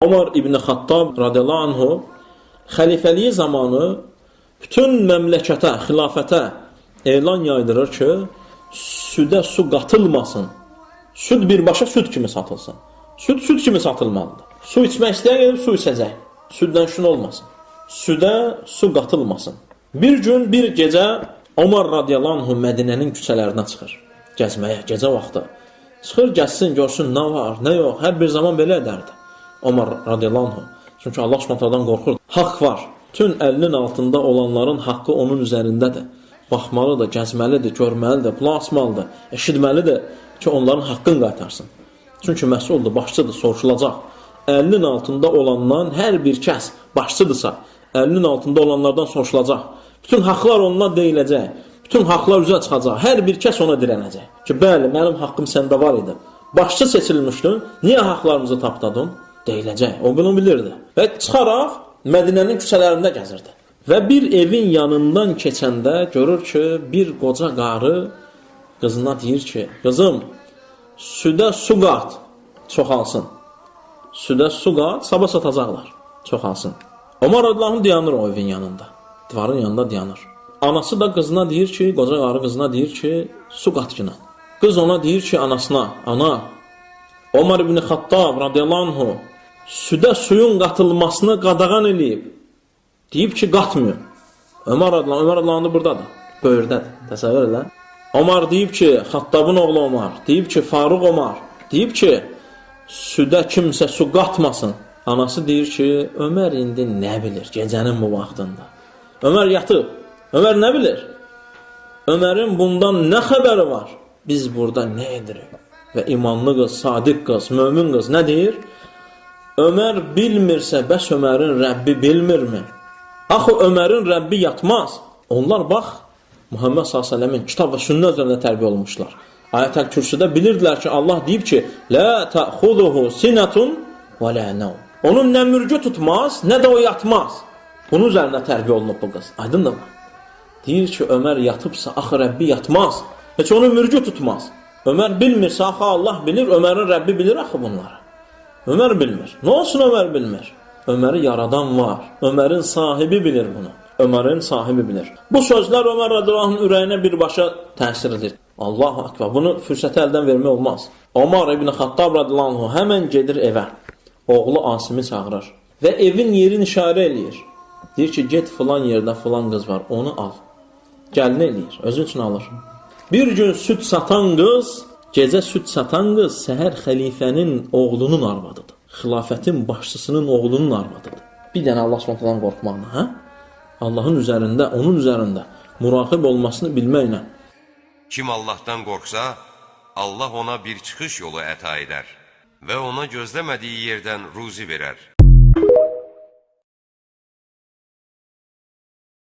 Ömər ibn Xattab radiyallahu anhu xəlifəliyi zamanı bütün məmləkətə, xilafətə elan yaydırır ki, südə su qatılmasın. Süd birbaşa süd kimi satılsın. Süd kimi satılmalıdır. Su içmək istəyən gedib su içəcək. Süddən şun olmasın. Südə su qatılmasın. Bir gün, bir gecə Ömər radiyallahu anhu Mədinənin küçələrinə çıxır. Gəzməyə, gecə vaxtı. Çıxır, gəzsin, görsün, nə var, nə yox. Hər bir zaman belə edərdi Ömər radiyallahu anhu. Çünki Allah Subhanahu qorxurdu. Haqq var. Bütün əlinin altında olanların haqqı onun üzərindədir. Baxmalıdır, gəzməlidir, görməlidir, qulaq asmalıdır, eşitməlidir ki, onların haqqını qaytarsın. Çünki məsuldur, başçıdır, soruşulacaq. Əlinin altında olandan hər bir kəs başçıdırsa, əlinin altında olanlardan soruşulacaq. Bütün haqlar ondan deyiləcək. Bütün haqlar üzə çıxacaq. Hər bir kəs ona dirənəcək. Ki, bəli, mənim haqqım səndə var idi. Başçı seçilmişdin, niyə haqlarımızı tapdadın? Deyiləcək. O bunu bilirdi. Və çıxaraq Mədinənin küçələrində gəzirdi. Və bir evin yanından keçəndə görür ki, bir qoca qarı qızına deyir ki, qızım, südə su qat, çoxalsın. Südə su qat, sabah satacaqlar, çoxalsın. Ömər radiyallahu dayanır o evin yanında, divarın yanında dayanır. Anası da qızına deyir ki, qoca qarı qızına deyir ki, su qat günə. Qız ona deyir ki, anasına, ana, Ömər ibn Xattab radiyallahu anhu südə suyun qatılmasını qadağan eləyib. Deyib ki, qatmıyor. Ömər radiyallahu buradadır, böyürdədir, təsəvvür elə. Ömər deyib ki, Xattabın oğlu Ömər, deyib ki, Faruq Ömər, deyib ki, südə kimsə su qatmasın. Anası deyir ki, Ömər indi nə bilir gecənin bu vaxtında? Ömər yatıb, Ömər nə bilir? Ömərin bundan nə xəbəri var? Biz burada nə edirik? Və imanlı qız, sadiq qız, mömin qız nə deyir? Ömər bilmirsə, bəs Ömərin Rəbbi bilmirmi? Axı Ömərin Rəbbi yatmaz. Onlar bax, Muhammed s.ə.v-in kitab və sünnə üzərində tərbiyə olmuşlar. Ayət-əl Kürsüdə bilirdilər ki, Allah deyib ki, Lə təxuduhu sinətun və lə nəv. Onun nə mürgü tutmaz, nə də o yatmaz. Bunun üzərində tərbiyə olunub bu qız. Aydındır mı? Deyir ki, Ömər yatıbsa, axı Rəbbi yatmaz. Heç onun mürgü tutmaz. Ömər bilmirsə, axı Allah bilir, Ömərin Rəbbi bilir axı bunları. Ömər bilmir. Nə olsun Ömər bilmir? Öməri yaradan var. Ömərin sahibi bilir bunu. Ömərin sahibi bilir. Bu sözlər Ömər radiyallahu anh ürəyinə birbaşa təsir edir. Allahu akbar. Bunu fürsəti əldən vermək olmaz. Ömər ibn Xattab radiyallahu anh həmən gedir evə. Oğlu Asimi çağırır. Və evin yerini işarə eləyir. Deyir ki, get filan yerdə filan qız var, onu al. Gəlini eləyir, özü üçün alır. Bir gün süd satan qız, gecə süd satan qız səhər xəlifənin oğlunun arvadıdır. Xilafətin başçısının oğlunun arvadıdır. Bir dənə Allah Subhanahu qorxmaqla, hə? Allahın üzərində, onun üzərində muraqib olmasını bilməklə. Kim Allahdan qorxsa, Allah ona bir çıxış yolu əta edər və ona gözləmədiyi yerdən ruzi verər.